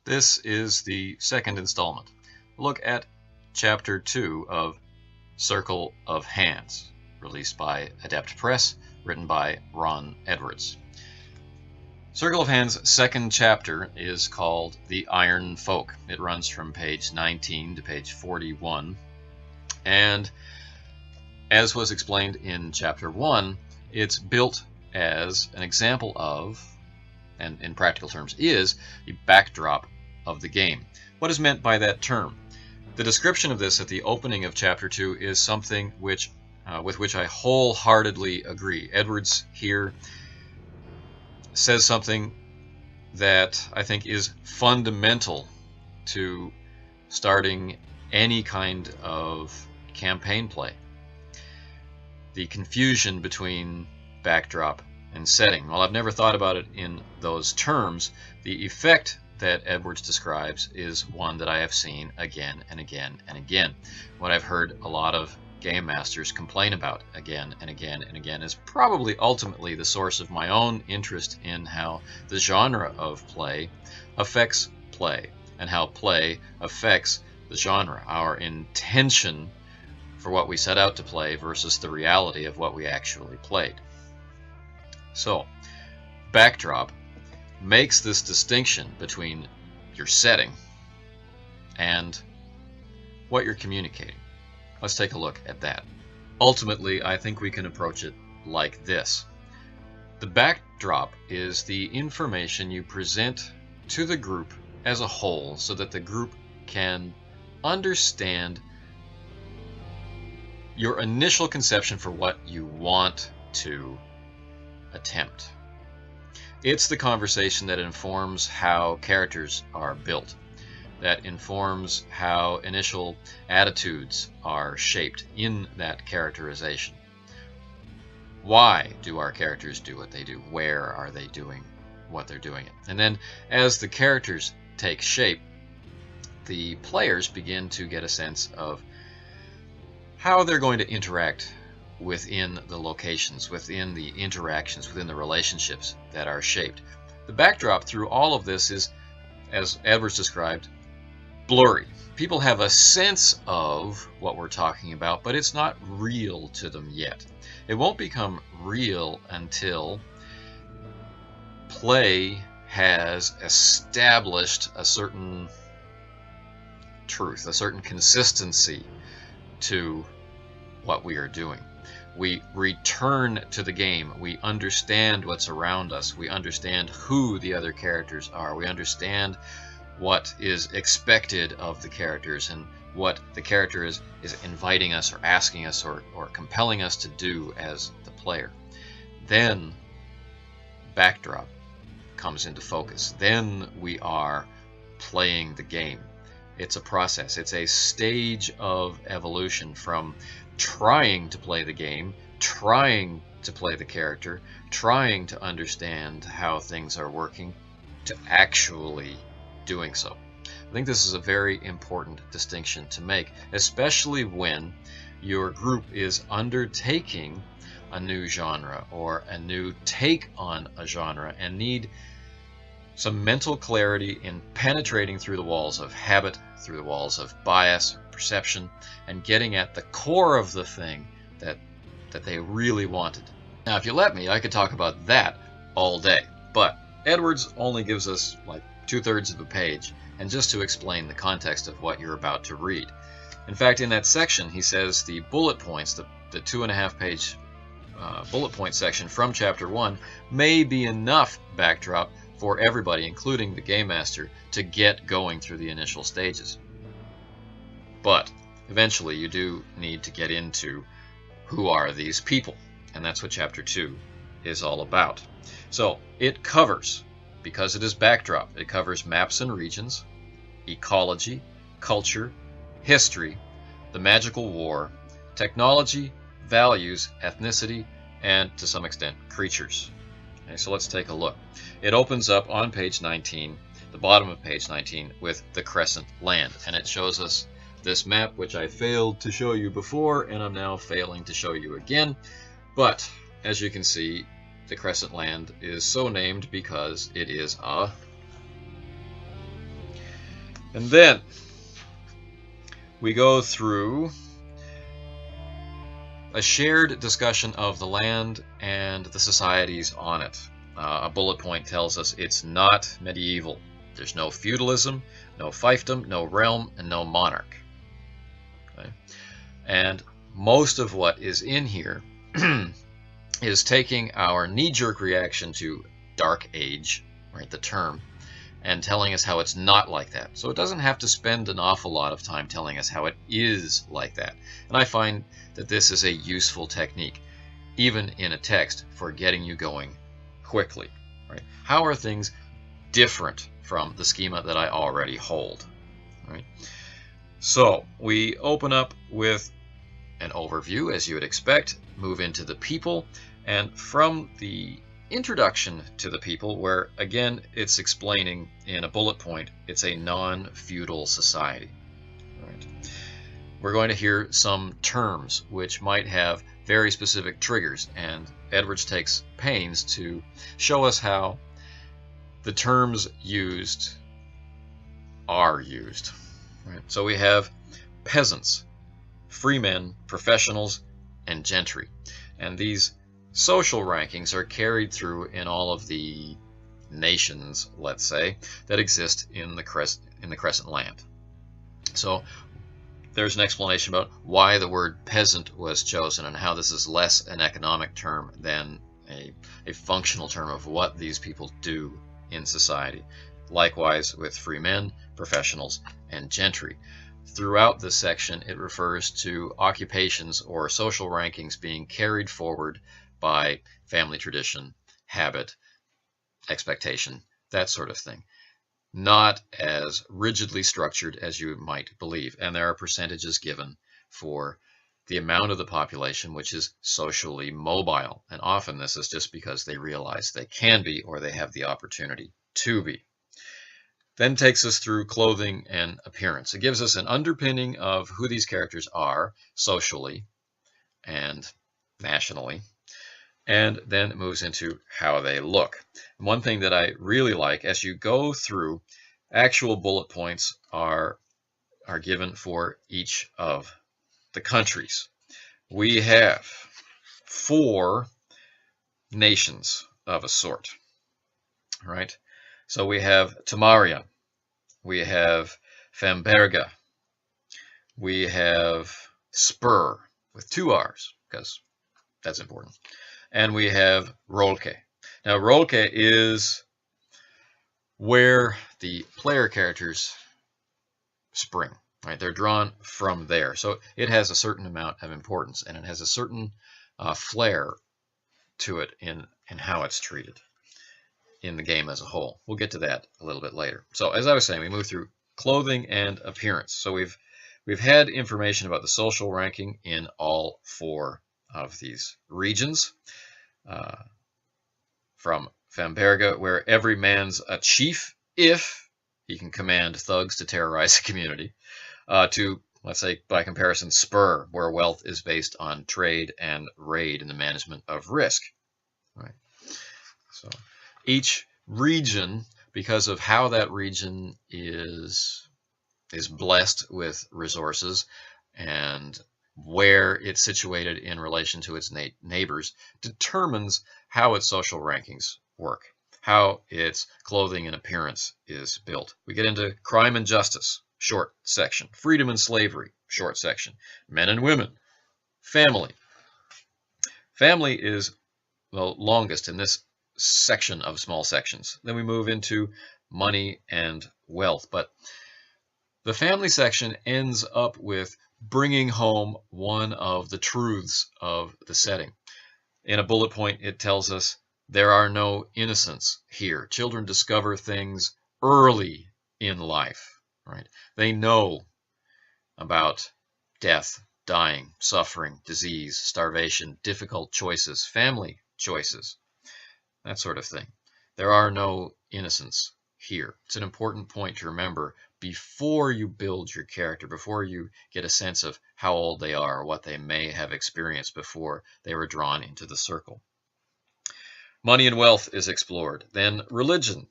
This is the second installment. Look at Chapter 2 of Circle of Hands, released by Adept Press, written by Ron Edwards. Circle of Hands' second chapter is called The Iron Folk. It runs from page 19 to page 41, and as was explained in Chapter 1, it's built as an example of, and in practical terms is, the backdrop of the game. What is meant by that term? The description of this at the opening of Chapter 2 is something with which I wholeheartedly agree. Edwards here says something that I think is fundamental to starting any kind of campaign play. The confusion between backdrop and setting. Well, I've never thought about it in those terms. The effect that Edwards describes is one that I have seen again and again and again. What I've heard a lot of game masters complain about again and again and again is probably ultimately the source of my own interest in how the genre of play affects play and how play affects the genre, our intention for what we set out to play versus the reality of what we actually played. So, backdrop makes this distinction between your setting and what you're communicating. Let's take a look at that. Ultimately, I think we can approach it like this. The backdrop is the information you present to the group as a whole so that the group can understand your initial conception for what you want to attempt. It's the conversation that informs how characters are built, that informs how initial attitudes are shaped in that characterization. Why do our characters do what they do? Where are they doing what they're doing it? And then as the characters take shape, the players begin to get a sense of how they're going to interact within the locations, within the interactions, within the relationships that are shaped. The backdrop through all of this is, as Edwards described, blurry. People have a sense of what we're talking about, but it's not real to them yet. It won't become real until play has established a certain truth, a certain consistency to what we are doing. We return to the game. We understand what's around us. We understand who the other characters are. We understand what is expected of the characters and what the character is inviting us or asking us or compelling us to do as the player. Then backdrop comes into focus. Then we are playing the game. It's a process. It's a stage of evolution from trying to play the game, trying to play the character, trying to understand how things are working, to actually doing so. I think this is a very important distinction to make, especially when your group is undertaking a new genre or a new take on a genre and need some mental clarity in penetrating through the walls of habit, through the walls of bias, perception, and getting at the core of the thing that they really wanted. Now, if you let me, I could talk about that all day, but Edwards only gives us like 2/3 of a page, and just to explain the context of what you're about to read. In fact, in that section, he says the bullet points, the 2.5-page bullet point section from Chapter 1 may be enough backdrop for everybody, including the game master, to get going through the initial stages. But eventually you do need to get into who are these people, and that's what Chapter 2 is all about. So it covers, because it is backdrop, it covers maps and regions, ecology, culture, history, the magical war, technology, values, ethnicity, and to some extent creatures. Okay, so let's take a look. It opens up on page 19, the bottom of page 19, with the Crescent Land, and it shows us this map, which I failed to show you before, and I'm now failing to show you again. But as you can see, the Crescent Land is so named because it is a And then we go through a shared discussion of the land and the societies on it. A bullet point tells us it's not medieval. There's no feudalism, no fiefdom, no realm, and no monarch. Okay? And most of what is in here is taking our knee-jerk reaction to Dark Age, right, the term, and telling us how it's not like that. So it doesn't have to spend an awful lot of time telling us how it is like that. And I find that this is a useful technique, even in a text, for getting you going quickly. Right? How are things different from the schema that I already hold? Right? So we open up with an overview, as you would expect, move into the people, and from the introduction to the people, where again it's explaining in a bullet point it's a non-feudal society. Right. We're going to hear some terms which might have very specific triggers, and Edwards takes pains to show us how the terms used are used. Right. So we have peasants, freemen, professionals, and gentry, and these social rankings are carried through in all of the nations, let's say, that exist in the Crescent Land. So there's an explanation about why the word peasant was chosen and how this is less an economic term than a functional term of what these people do in society. Likewise with free men, professionals, and gentry. Throughout this section, it refers to occupations or social rankings being carried forward by family tradition, habit, expectation, that sort of thing. Not as rigidly structured as you might believe. And there are percentages given for the amount of the population which is socially mobile. And often this is just because they realize they can be or they have the opportunity to be. Then takes us through clothing and appearance. It gives us an underpinning of who these characters are socially and nationally. And then it moves into how they look. And one thing that I really like, as you go through, actual bullet points are given for each of the countries. We have 4 nations of a sort, right? So we have Tamaria, we have Famberga, we have Spur with 2 R's, because that's important. And we have Rolke. Now, Rolke is where the player characters spring. Right? They're drawn from there. So it has a certain amount of importance, and it has a certain flair to it in how it's treated in the game as a whole. We'll get to that a little bit later. So as I was saying, we move through clothing and appearance. So we've had information about the social ranking in all 4 of these regions. From Famberga, where every man's a chief if he can command thugs to terrorize a community, to, let's say, by comparison, Spur, where wealth is based on trade and raid and the management of risk. Right. So each region, because of how that region is blessed with resources and where it's situated in relation to its neighbors, determines how its social rankings work, how its clothing and appearance is built. We get into crime and justice, short section. Freedom and slavery, short section. Men and women. Family. Family is the longest in this section of small sections. Then we move into money and wealth. But the family section ends up with bringing home one of the truths of the setting. In a bullet point, it tells us there are no innocents here. Children discover things early in life, right? They know about death, dying, suffering, disease, starvation, difficult choices, family choices, that sort of thing. There are no innocents here. It's an important point to remember before you build your character, before you get a sense of how old they are, or what they may have experienced before they were drawn into the circle. Money and wealth is explored. Then religion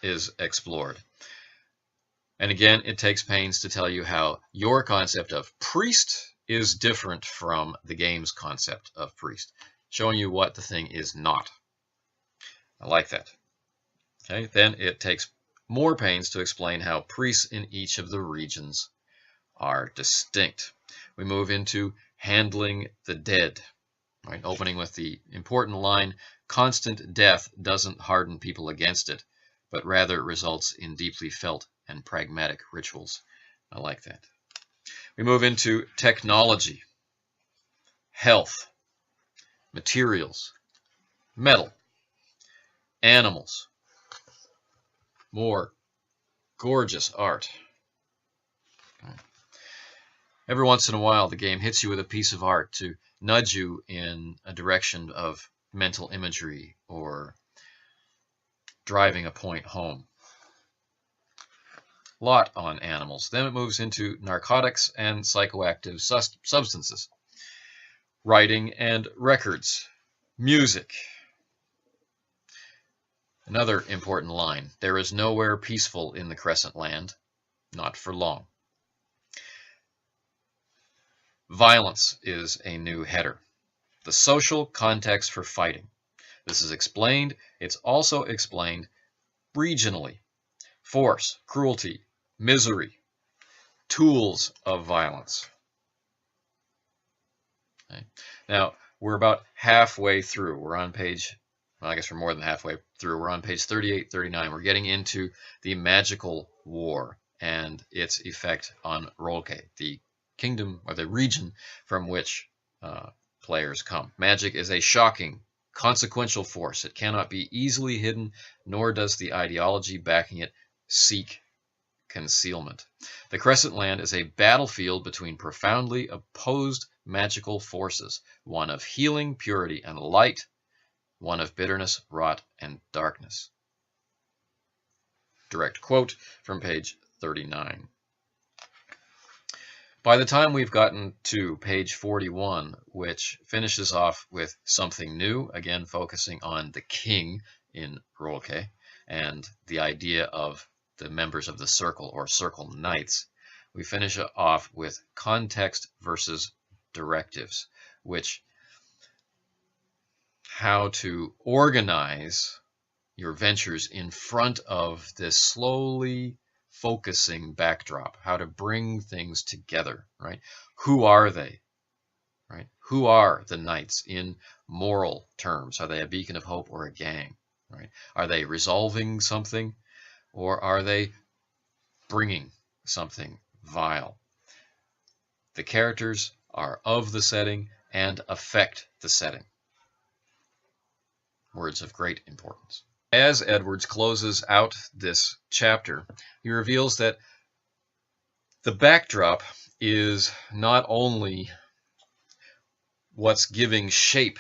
is explored. And again, it takes pains to tell you how your concept of priest is different from the game's concept of priest, showing you what the thing is not. I like that. Okay, then it takes more pains to explain how priests in each of the regions are distinct. We move into handling the dead, right? Opening with the important line, constant death doesn't harden people against it, but rather results in deeply felt and pragmatic rituals. I like that. We move into technology, health, materials, metal, animals, more gorgeous art. Every once in a while, the game hits you with a piece of art to nudge you in a direction of mental imagery or driving a point home. Lot on animals. Then it moves into narcotics and psychoactive substances, writing and records, music. Another important line, there is nowhere peaceful in the Crescent Land, not for long. Violence is a new header. The social context for fighting. This is explained. It's also explained regionally. Force, cruelty, misery, tools of violence. Okay. Now, we're about halfway through. We're on page, well, I guess we're more than halfway through. We're on page 38, 39. We're getting into the magical war and its effect on Rolke, the kingdom or the region from which players come. Magic is a shocking, consequential force. It cannot be easily hidden, nor does the ideology backing it seek concealment. The Crescent Land is a battlefield between profoundly opposed magical forces, one of healing, purity, and light, one of bitterness, rot, and darkness. Direct quote from page 39. By the time we've gotten to page 41, which finishes off with something new, again focusing on the king in Rolke and the idea of the members of the circle or circle knights, we finish off with context versus directives, which how to organize your ventures in front of this slowly focusing backdrop, how to bring things together, right? Who are they, right? Who are the knights in moral terms? Are they a beacon of hope or a gang, right? Are they resolving something or are they bringing something vile? The characters are of the setting and affect the setting. Words of great importance. As Edwards closes out this chapter, he reveals that the backdrop is not only what's giving shape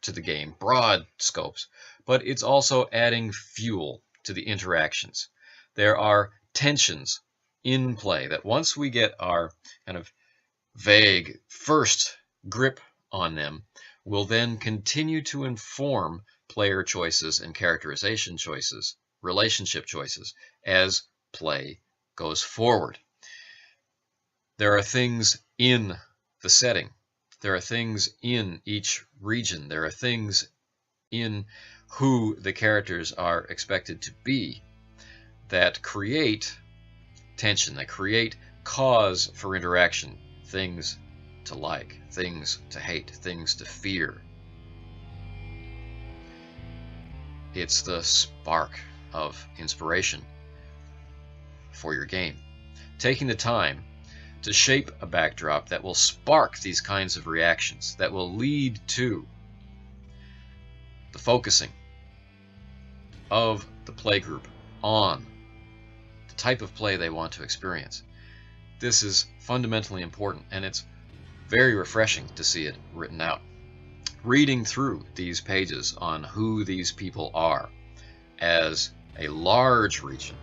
to the game, broad scopes, but it's also adding fuel to the interactions. There are tensions in play that once we get our kind of vague first grip on them, will then continue to inform player choices and characterization choices, relationship choices, as play goes forward. There are things in the setting. There are things in each region. There are things in who the characters are expected to be that create tension, that create cause for interaction, things to like, things to hate, things to fear. It's the spark of inspiration for your game. Taking the time to shape a backdrop that will spark these kinds of reactions, that will lead to the focusing of the playgroup on the type of play they want to experience. This is fundamentally important, and it's very refreshing to see it written out. Reading through these pages on who these people are as a large region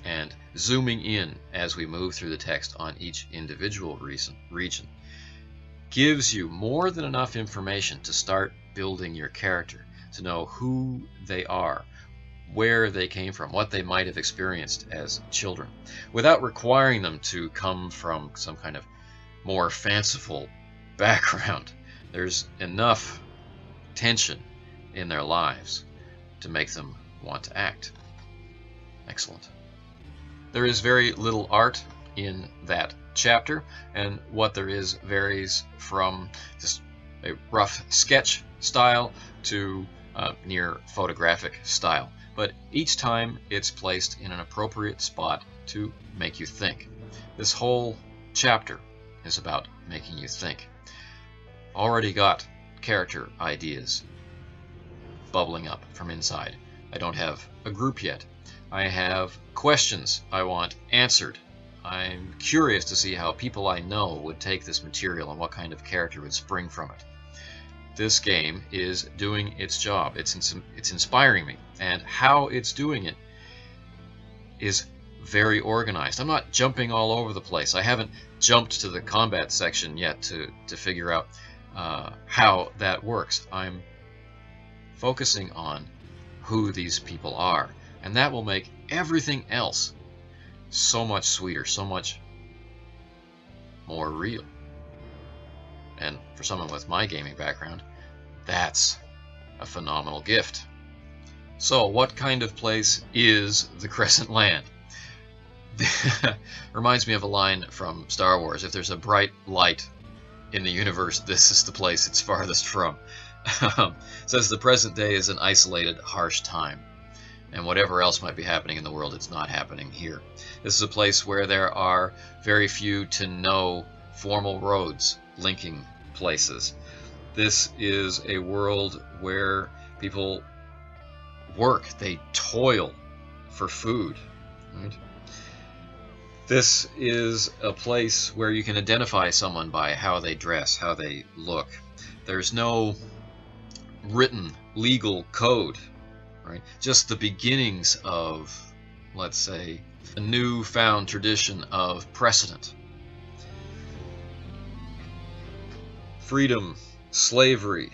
and zooming in as we move through the text on each individual region gives you more than enough information to start building your character, to know who they are, where they came from, what they might have experienced as children, without requiring them to come from some kind of more fanciful background. There's enough tension in their lives to make them want to act. Excellent. There is very little art in that chapter, and what there is varies from just a rough sketch style to near photographic style. But each time it's placed in an appropriate spot to make you think. This whole chapter is about making you think. Already got character ideas bubbling up from inside. I don't have a group yet. I have questions I want answered. I'm curious to see how people I know would take this material and what kind of character would spring from it. This game is doing its job. It's inspiring me, and how it's doing it is very organized. I'm not jumping all over the place. I haven't jumped to the combat section yet to figure out how that works. I'm focusing on who these people are, and that will make everything else so much sweeter, so much more real. And for someone with my gaming background, that's a phenomenal gift. So, what kind of place is the Crescent Land? Reminds me of a line from Star Wars. If there's a bright light in the universe, this is the place it's farthest from. It says the present day is an isolated, harsh time, and whatever else might be happening in the world, it's not happening here. This is a place where there are very few to no formal roads linking places. This is a world where people work, they toil for food. Right? This is a place where you can identify someone by how they dress, how they look. There's no written legal code, right? Just the beginnings of, let's say, a newfound tradition of precedent. Freedom, slavery.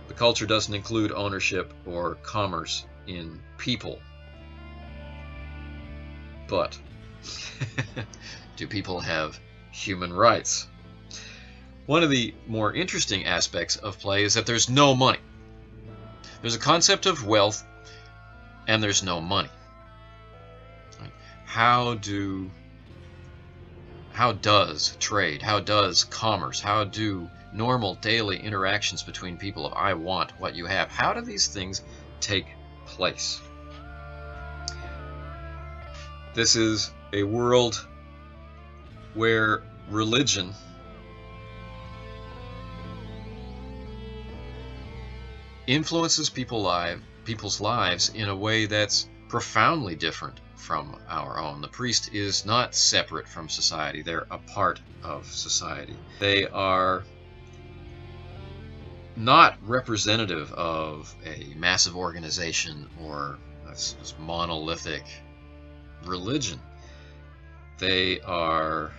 The culture doesn't include ownership or commerce in people. But do people have human rights? One of the more interesting aspects of play is that there's no money. There's a concept of wealth, and there's no money. Right? How does trade, how does commerce, how do normal daily interactions between people of I want what you have, how do these things take place? This is a world where religion influences people's lives in a way that's profoundly different from our own. The priest is not separate from society. They're a part of society. They are not representative of a massive organization or this monolithic religion. They are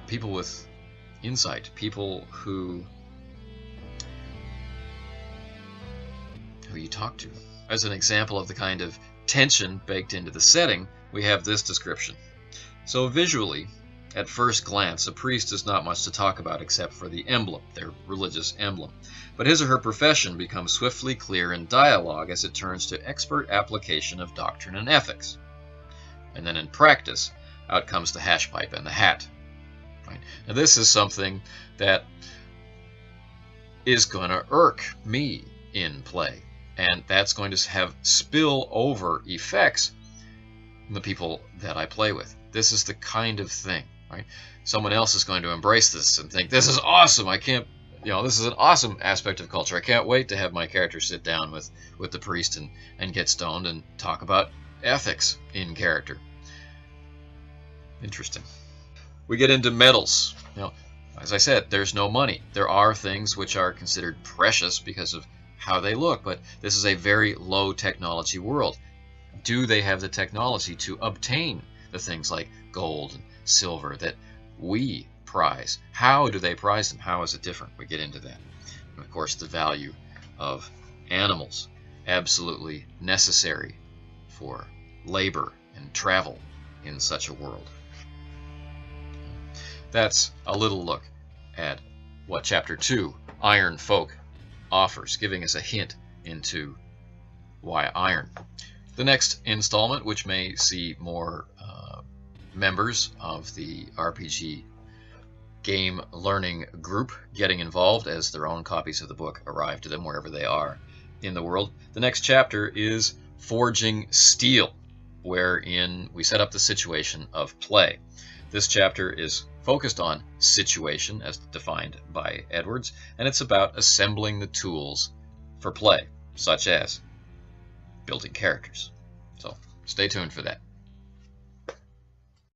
people with insight, people who you talk to. As an example of the kind of tension baked into the setting, we have this description. So visually, at first glance, a priest is not much to talk about except for the emblem, their religious emblem. But his or her profession becomes swiftly clear in dialogue as it turns to expert application of doctrine and ethics. And then in practice, out comes the hashpipe and the hat. Right? Now this is something that is going to irk me in play. And that's going to have spill-over effects on the people that I play with. This is the kind of thing, right? Someone else is going to embrace this and think, this is awesome. This is an awesome aspect of culture. I can't wait to have my character sit down with the priest and get stoned and talk about ethics in character. Interesting. We get into metals. As I said, there's no money. There are things which are considered precious because of how they look, but this is a very low technology world. Do they have the technology to obtain the things like gold and silver that we prize? How do they prize them? How is it different? We get into that. And of course, the value of animals, absolutely necessary for labor and travel in such a world. That's a little look at what Chapter 2, Iron Folk, offers, giving us a hint into why iron. The next installment, which may see more members of the RPG game learning group getting involved as their own copies of the book arrive to them wherever they are in the world. The next chapter is Forging Steel, wherein we set up the situation of play. This chapter is focused on situation as defined by Edwards, and it's about assembling the tools for play, such as building characters. So stay tuned for that.